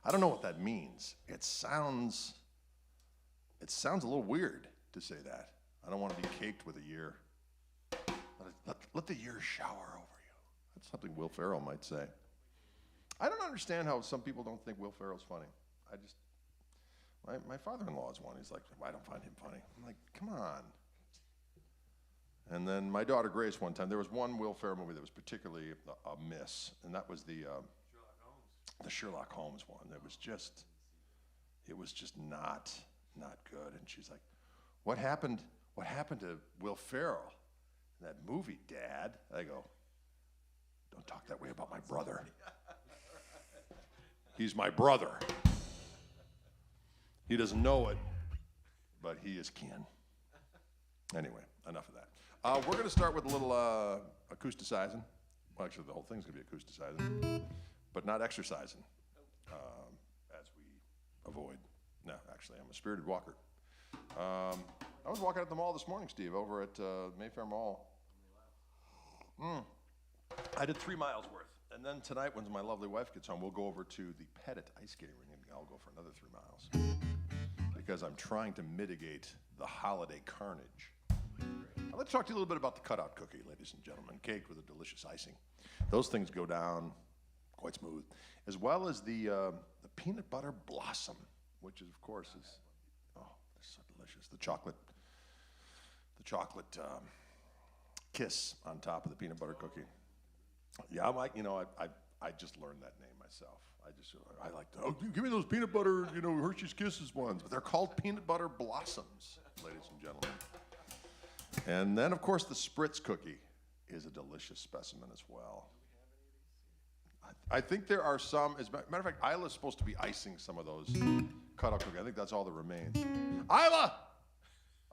I don't know what that means. It sounds a little weird to say that. I don't want to be caked with a year. Let the year shower over you. That's something Will Ferrell might say. I don't understand how some people don't think Will Ferrell's funny. My father-in-law is one. He's like, I don't find him funny. I'm like, come on. And then my daughter Grace one time, there was one Will Ferrell movie that was particularly a miss, and that was the Sherlock Holmes one. It was just not good. And she's like, what happened to Will Ferrell in that movie, Dad? I go, don't talk that way about my brother. He's my brother. He doesn't know it, but he is kin. Anyway, enough of that. We're going to start with a little acousticizing. Well, actually, the whole thing's going to be acousticizing, but not exercising, as we avoid. No, actually, I'm a spirited walker. I was walking at the mall this morning, Steve, over at Mayfair Mall. I did 3 miles worth. And then tonight, when my lovely wife gets home, we'll go over to the Pettit ice skating rink, and I'll go for another 3 miles. Because I'm trying to mitigate the holiday carnage. I'd like to talk to you a little bit about the cutout cookie, ladies and gentlemen, caked with a delicious icing. Those things go down quite smooth, as well as the peanut butter blossom, which is, of course, is they're so delicious. The chocolate kiss on top of the peanut butter cookie. Yeah, I'm like, I just learned that name myself. I like to, give me those peanut butter, Hershey's Kisses ones, but they're called peanut butter blossoms, ladies and gentlemen. And then, of course, the Spritz cookie is a delicious specimen as well. I think there are some, as a matter of fact, Isla's supposed to be icing some of those cutout cookies. I think that's all that remains. Isla,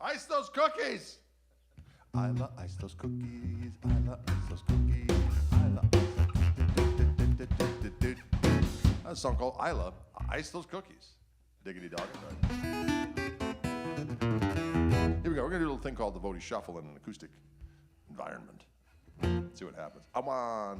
ice those cookies. Isla, ice those cookies. Isla, ice those cookies. Isla, ice those cookies. That's a song called Isla, Ice Those Cookies. Diggity dog. Here we go. We're going to do a little thing called the Voti Shuffle in an acoustic environment. See what happens. Come on.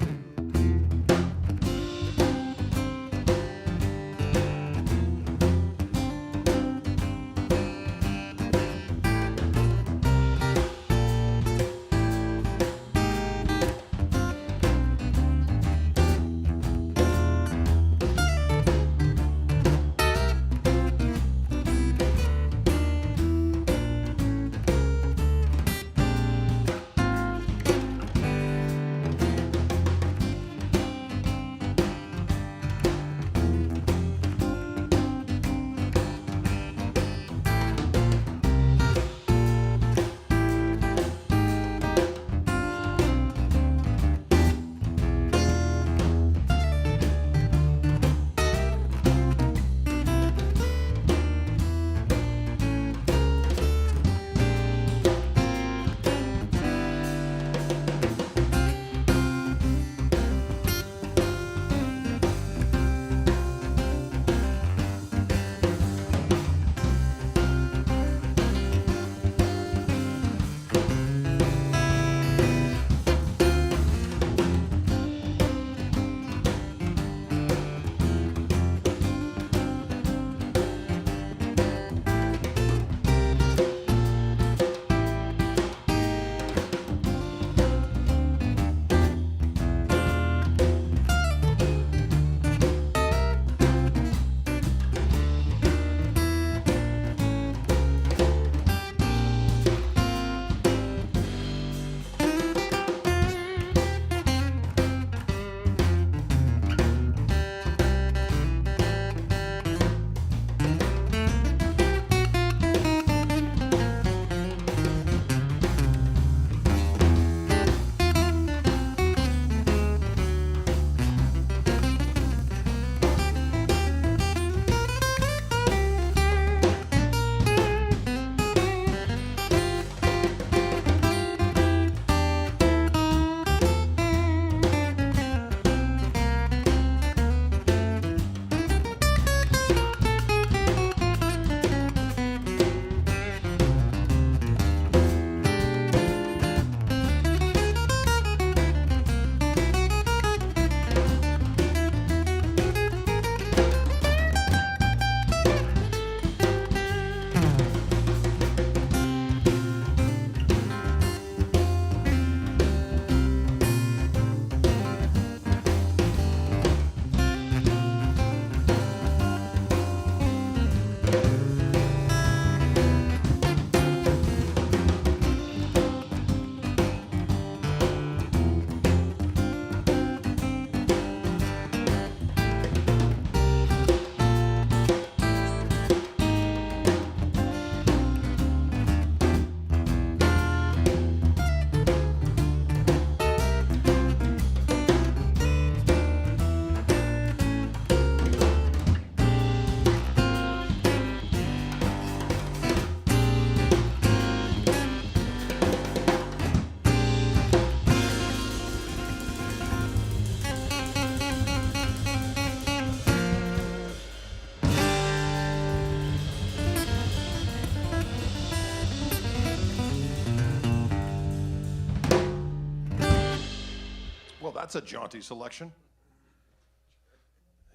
That's a jaunty selection.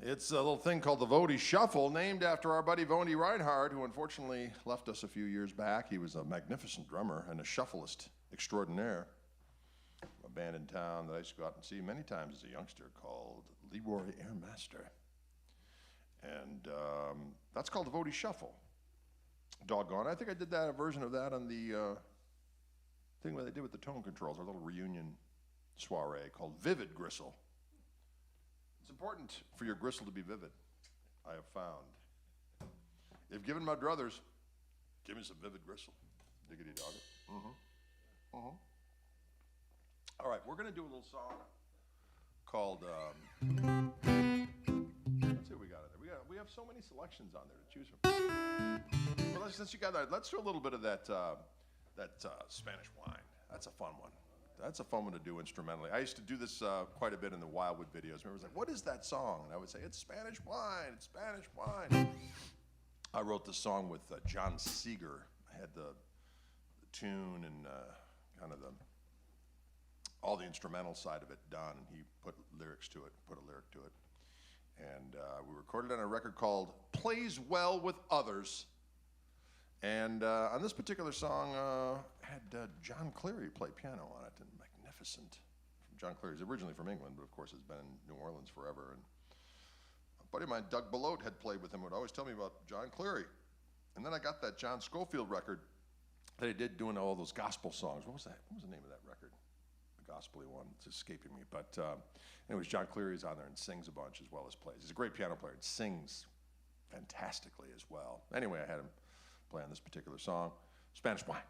It's a little thing called the Vody Shuffle, named after our buddy Vody Reinhardt, who unfortunately left us a few years back. He was a magnificent drummer and a shuffleist extraordinaire. A band in town that I used to go out and see many times as a youngster called Leroy Airmaster. And that's called the Vody Shuffle. Doggone. I think I did a version of that on the thing that they did with the tone controls, our little reunion soiree called Vivid Gristle. It's important for your gristle to be vivid, I have found. If given my druthers, give me some vivid gristle. Diggity dog it. All right, we're going to do a little song called, let's see what we got in there. We have so many selections on there to choose from. Well, since you got that, let's do a little bit of that Spanish wine. That's a fun one. That's a fun one to do instrumentally. I used to do this quite a bit in the Wildwood videos. Everyone was like, what is that song? And I would say, it's Spanish wine, it's Spanish wine. I wrote this song with John Seeger. I had the tune and kind of all the instrumental side of it done, and he put lyrics to it, put a lyric to it. And we recorded it on a record called Plays Well With Others. And on this particular song, had John Cleary play piano on it, and magnificent. John Cleary's originally from England, but of course has been in New Orleans forever. And a buddy of mine, Doug Belote, had played with him, would always tell me about John Cleary. And then I got that John Scofield record that he did doing all those gospel songs. What was that? What was the name of that record? The gospel-y one. It's escaping me. But anyways, John Cleary's on there and sings a bunch as well as plays. He's a great piano player and sings fantastically as well. Anyway, I had him play on this particular song, Spanish Wine.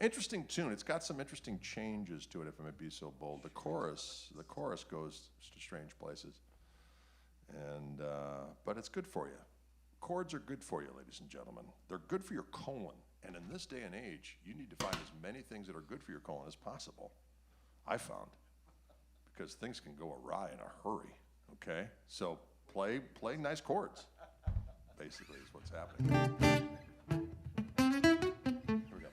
Interesting tune. It's got some interesting changes to it, if I may be so bold. The chorus goes to strange places, and but it's good for you. Chords are good for you, ladies and gentlemen. They're good for your colon, and in this day and age, you need to find as many things that are good for your colon as possible. I found, because things can go awry in a hurry. Okay, so play nice chords. Basically, is what's happening. Here we go.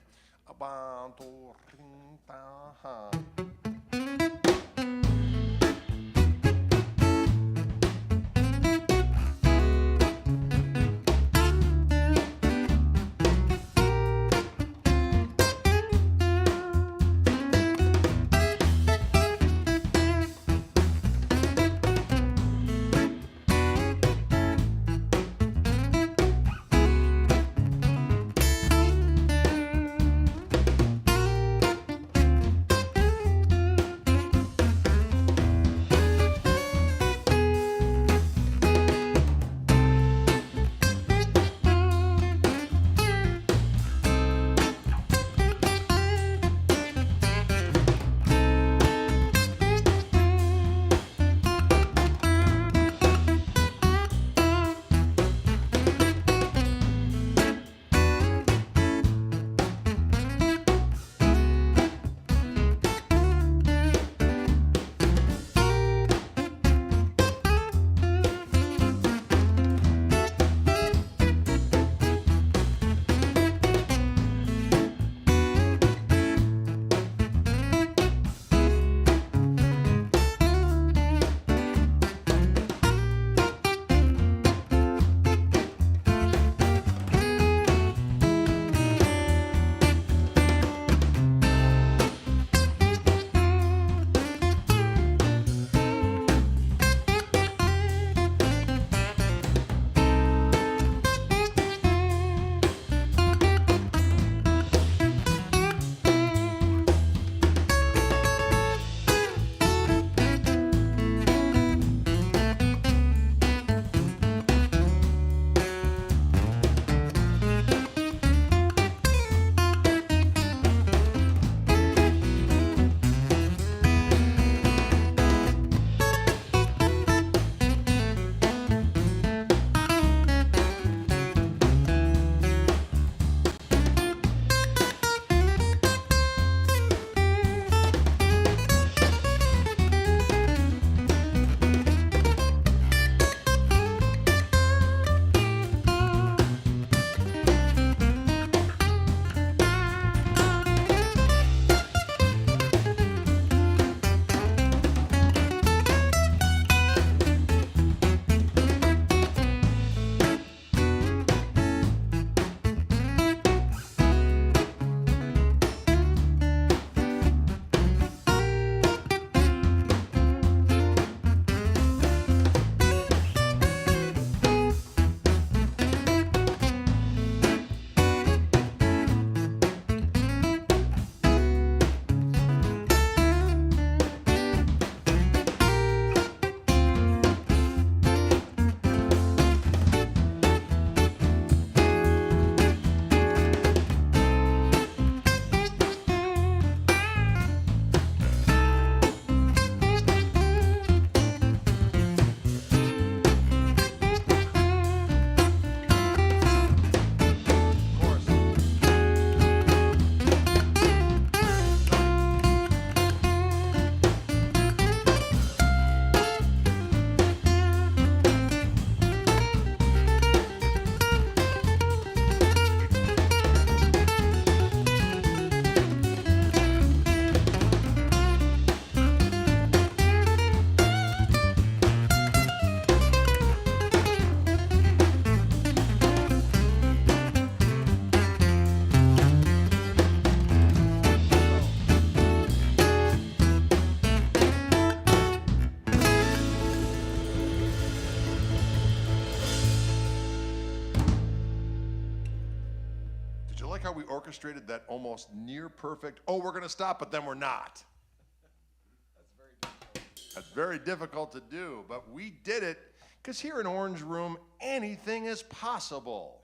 like how we orchestrated that almost near perfect, oh, we're going to stop, but then we're not. That's very difficult to do, but we did it because here in Orange Room, anything is possible.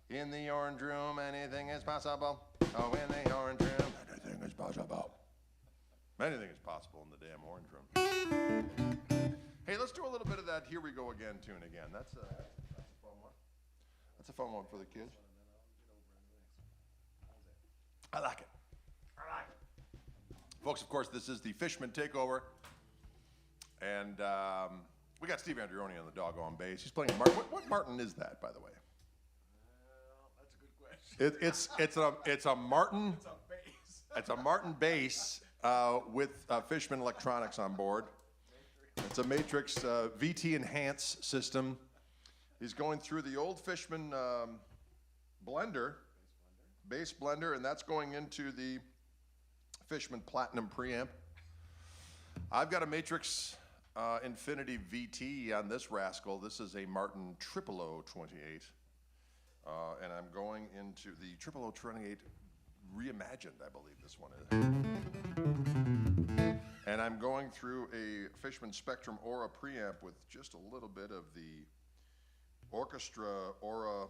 In the Orange Room, anything is possible. Oh, in the Orange Room, anything is possible. Anything is possible in the damn Orange Room. Hey, let's do a little bit of that Here We Go Again tune again. That's a fun one. That's a fun one for the kids. I like it. I like it. Folks, of course, this is the Fishman Takeover. And we got Steve Andreoni on the doggone bass. He's playing Martin. What Martin is that, by the way? That's a good question. It's a Martin. It's a bass. It's a Martin bass with Fishman Electronics on board. It's a Matrix VT Enhance system. He's going through the old Fishman blender, bass blender, and that's going into the Fishman Platinum preamp. I've got a Matrix Infinity VT on this rascal. This is a Martin 00028. And I'm going into the 00028 reimagined, I believe this one is. And I'm going through a Fishman Spectrum Aura preamp with just a little bit of the Orchestra Aura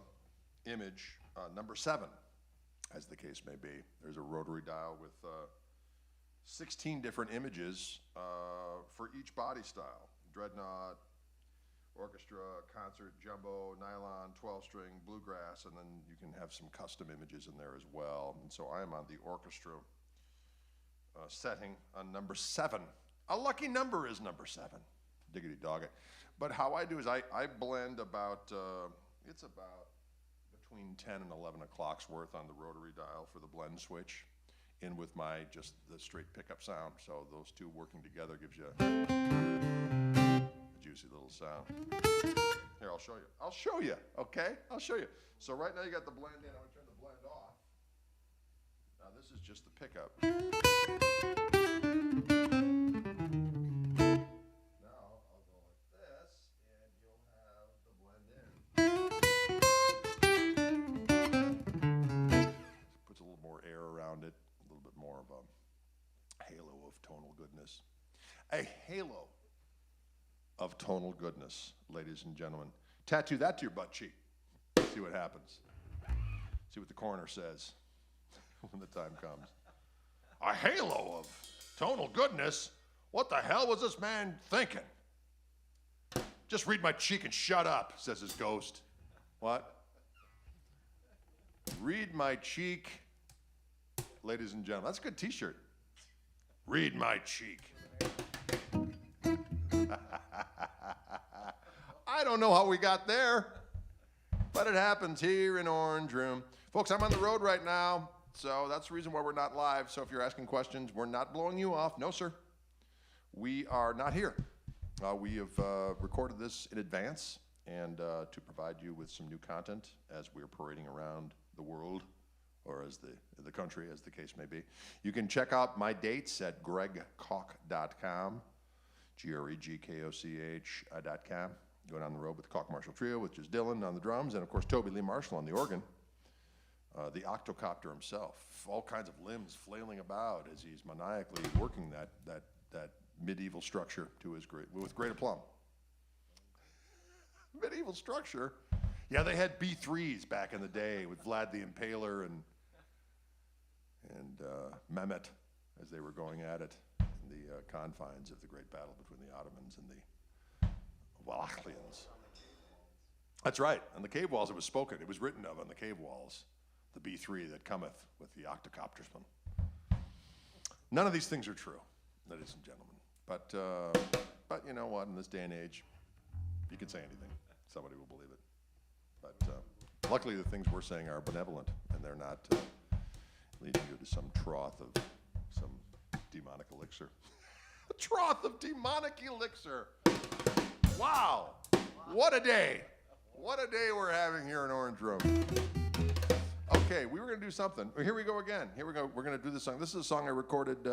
image, number 7, as the case may be. There's a rotary dial with 16 different images for each body style. Dreadnought, orchestra, concert, jumbo, nylon, 12-string, bluegrass, and then you can have some custom images in there as well. And so I am on the orchestra setting on number 7. A lucky number is number 7. Diggity dog it. But how I do is I blend about, it's about between 10 and 11 o'clock's worth on the rotary dial for the blend switch in with my, just the straight pickup sound. So those two working together gives you a juicy little sound. Here, I'll show you. I'll show you, okay? I'll show you. So right now you got the blend in. I'm gonna turn the blend off. Now this is just the pickup. Now I'll go like this, and you'll have the blend in. Puts a little more air around it, a little bit more of a halo of tonal goodness. A halo of tonal goodness, ladies and gentlemen. Tattoo that to your butt cheek. See what happens. See what the coroner says when the time comes. A halo of tonal goodness? What the hell was this man thinking? Just read my cheek and shut up, says his ghost. What? Read my cheek, ladies and gentlemen. That's a good t-shirt. Read my cheek. I don't know how we got there, but it happens here in Orange Room. Folks, I'm on the road right now, so that's the reason why we're not live. So if you're asking questions, we're not blowing you off. No, sir. We are not here. We have recorded this in advance and to provide you with some new content as we're parading around the world, or as the country, as the case may be. You can check out my dates at gregkoch.com, GREGKOCH.com. Going on the road with the Koch Marshall Trio, which is Dylan on the drums, and of course Toby Lee Marshall on the organ. The octocopter himself, all kinds of limbs flailing about as he's maniacally working that medieval structure to his with great aplomb. Medieval structure? Yeah, they had B3s back in the day with Vlad the Impaler and Mehmet as they were going at it in the confines of the great battle between the Ottomans and the Wallachians. That's right. On the cave walls it was spoken. It was written of on the cave walls. The B3 that cometh with the octocoptersman. None of these things are true, ladies and gentlemen. But you know what? In this day and age, you can say anything. Somebody will believe it. But luckily the things we're saying are benevolent, and they're not leading you to some trough of some demonic elixir. A trough of demonic elixir. Wow. What a day. What a day we're having here in Orange Room. Okay, we were going to do something. Here we go again. Here we go. We're going to do this song. This is a song I recorded.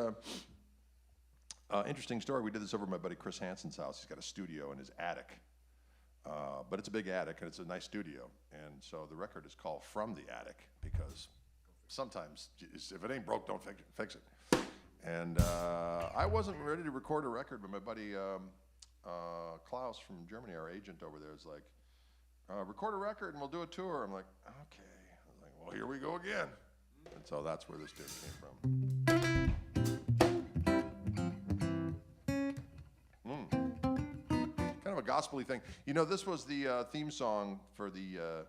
Interesting story. We did this over at my buddy Chris Hansen's house. He's got a studio in his attic But it's a big attic, and it's a nice studio. And so the record is called From the Attic, because sometimes if it ain't broke, don't fix it. And I wasn't ready to record a record, but my buddy Klaus from Germany, our agent over there, is like, record a record and we'll do a tour. I'm like, okay. I was like, well, here we go again. And so that's where this tune came from. Kind of a gospel-y thing. You know, this was the theme song for the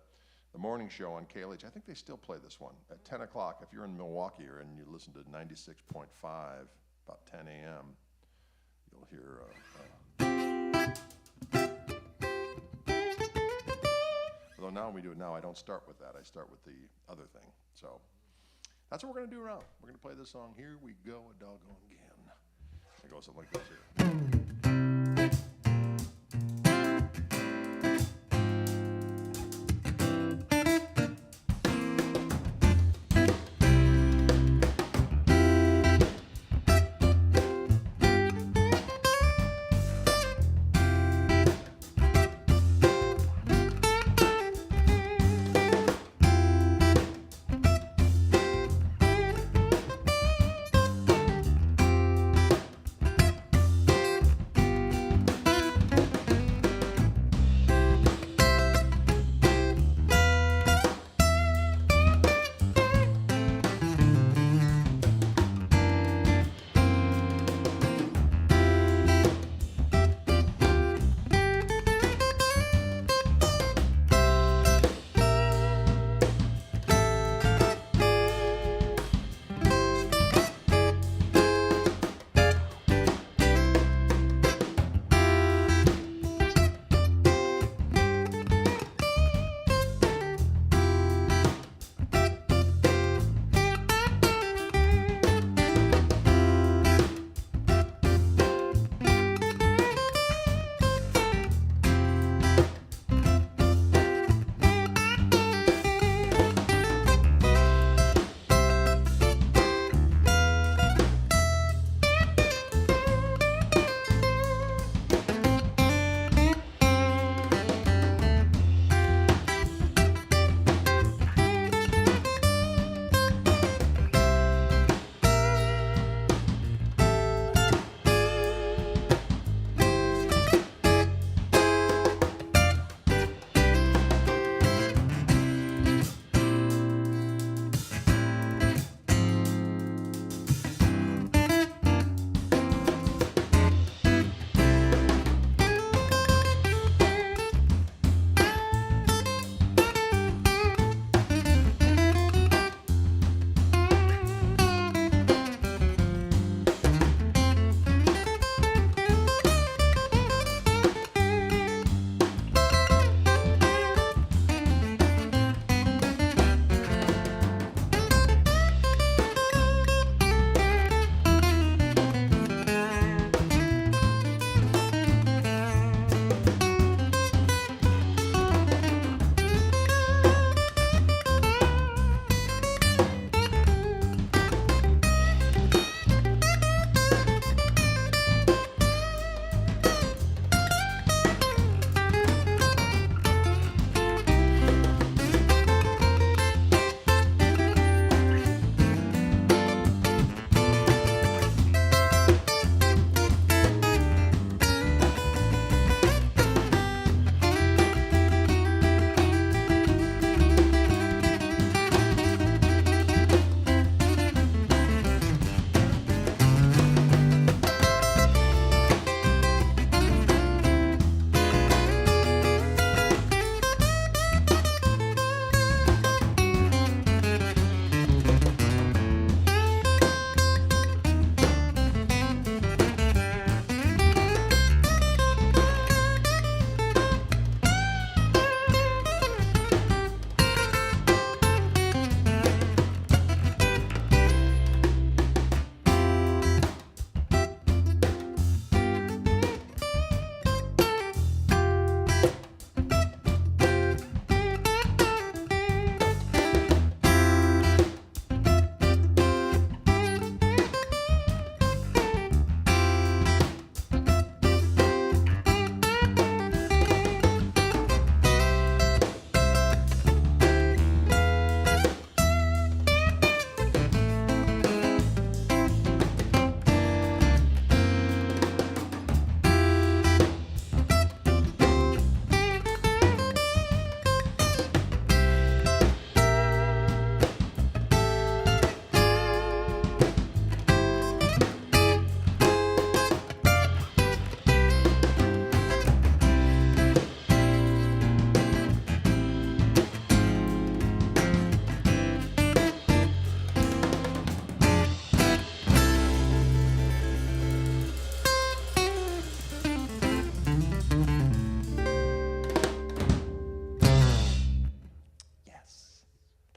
morning show on KLH. I think they still play this one at 10 o'clock. If you're in Milwaukee or and you listen to 96.5, about 10 a.m., you'll hear... Although now when we do it now, I don't start with that. I start with the other thing. So that's what we're going to do now. We're going to play this song, Here We Go a Doggone Again. It goes something like this here.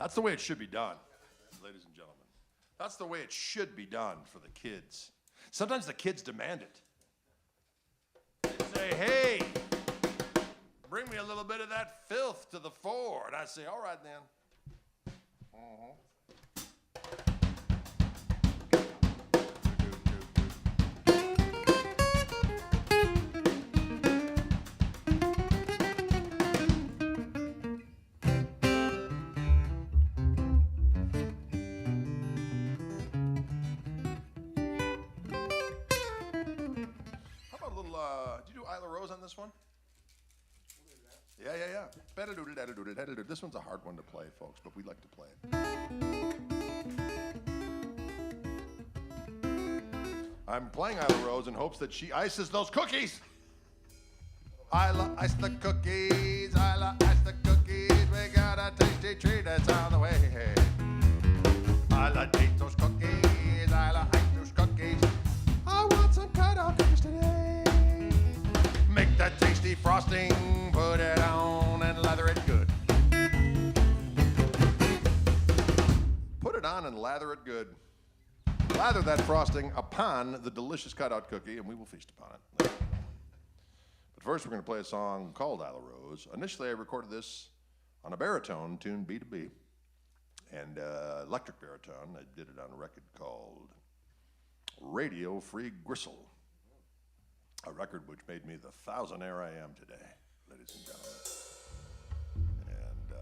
That's the way it should be done, ladies and gentlemen. That's the way it should be done for the kids. Sometimes the kids demand it. They say, hey, bring me a little bit of that filth to the fore. And I say, all right then. Did you do Isla Rose on this one? Yeah. This one's a hard one to play, folks, but we like to play it. I'm playing Isla Rose in hopes that she ices those cookies. Isla, ice the cookies. Isla, ice the cookies. We got a tasty treat that's on the way. Isla, eat those cookies. Isla, ice those cookies. I want some cutout cookies today. Make that tasty frosting, put it on and lather it good. Put it on and lather it good. Lather that frosting upon the delicious cutout cookie and we will feast upon it. But first we're going to play a song called Isla Rose. Initially I recorded this on a baritone tuned B to B and electric baritone. I did it on a record called Radio Free Gristle. A record which made me the thousandaire I am today, ladies and gentlemen. And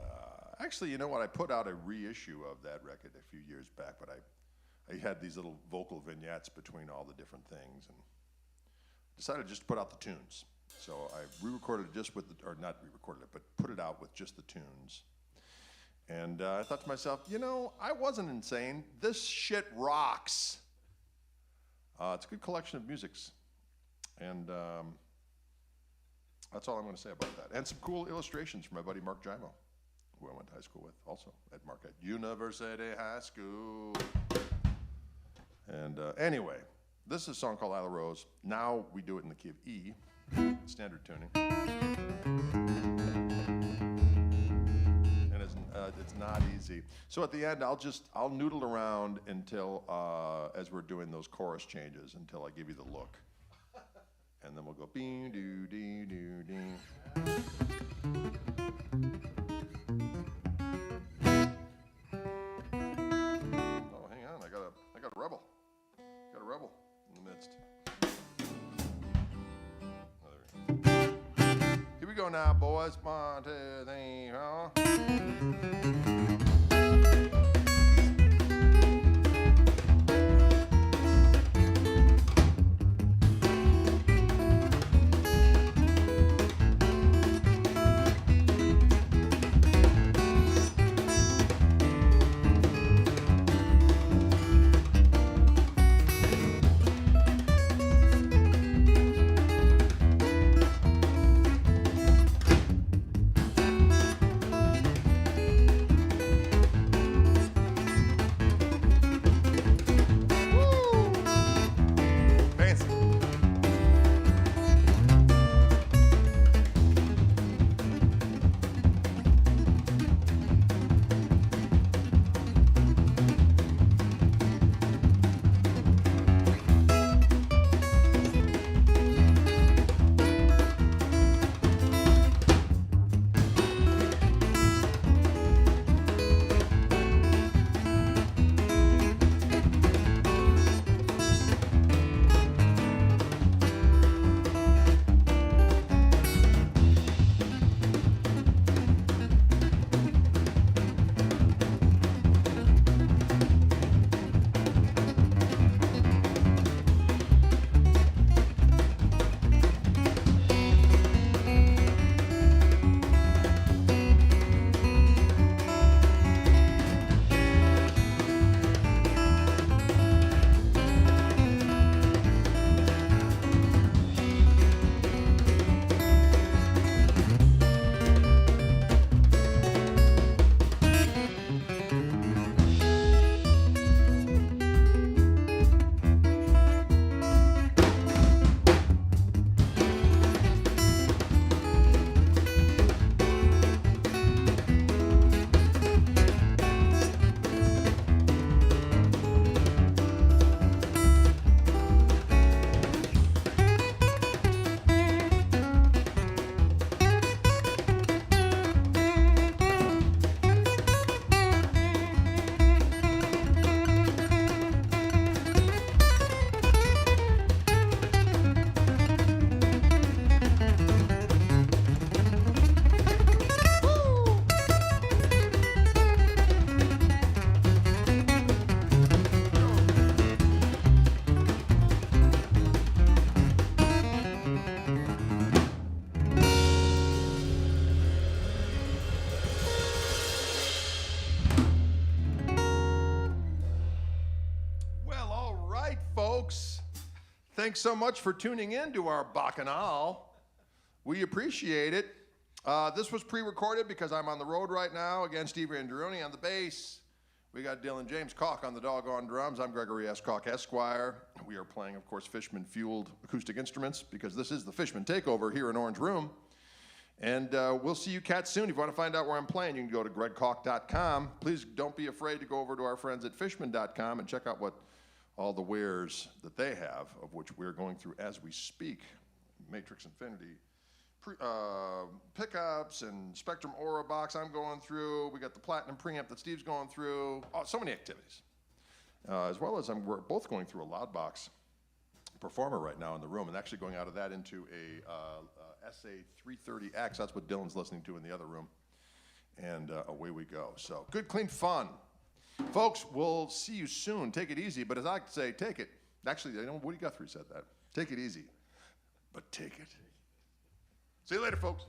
actually, you know what? I put out a reissue of that record a few years back, but I had these little vocal vignettes between all the different things and decided just to put out the tunes. So I re-recorded it just with the, or not re-recorded it, but put it out with just the tunes. And I thought to myself, you know, I wasn't insane. This shit rocks. It's a good collection of musics. And that's all I'm going to say about that. And some cool illustrations from my buddy Mark Gimo, who I went to high school with also at Marquette University High School. And anyway, this is a song called Isla Rose. Now we do it in the key of E, standard tuning. And it's not easy. So at the end, I'll noodle around until, as we're doing those chorus changes, until I give you the look. And then we'll go bing doo dee doo ding. Oh, hang on, I got a rebel. Got a rebel in the midst. Here we go now, boys. 1, 2, 3, 4. thanks so much for tuning in to our Bacchanal. We appreciate it. This was pre-recorded because I'm on the road right now. Again, Steve Andreoni on the bass. We got Dylan James Koch on the doggone drums. I'm Gregory S. Koch, Esquire. We are playing, of course, Fishman-fueled acoustic instruments because this is the Fishman Takeover here in Orange Room. And we'll see you cats soon. If you want to find out where I'm playing, you can go to gregkoch.com. Please don't be afraid to go over to our friends at fishman.com and check out what all the wares that they have, of which we're going through as we speak. Matrix Infinity pickups and Spectrum Aura box I'm going through. We got the Platinum preamp that Steve's going through. Oh, so many activities. As well as we're both going through a Loudbox Performer right now in the room and actually going out of that into a SA330X. That's what Dylan's listening to in the other room. And away we go. So good, clean fun. Folks, we'll see you soon. Take it easy. But as I say, take it. Actually, I know Woody Guthrie said that. Take it easy, but take it. See you later, folks.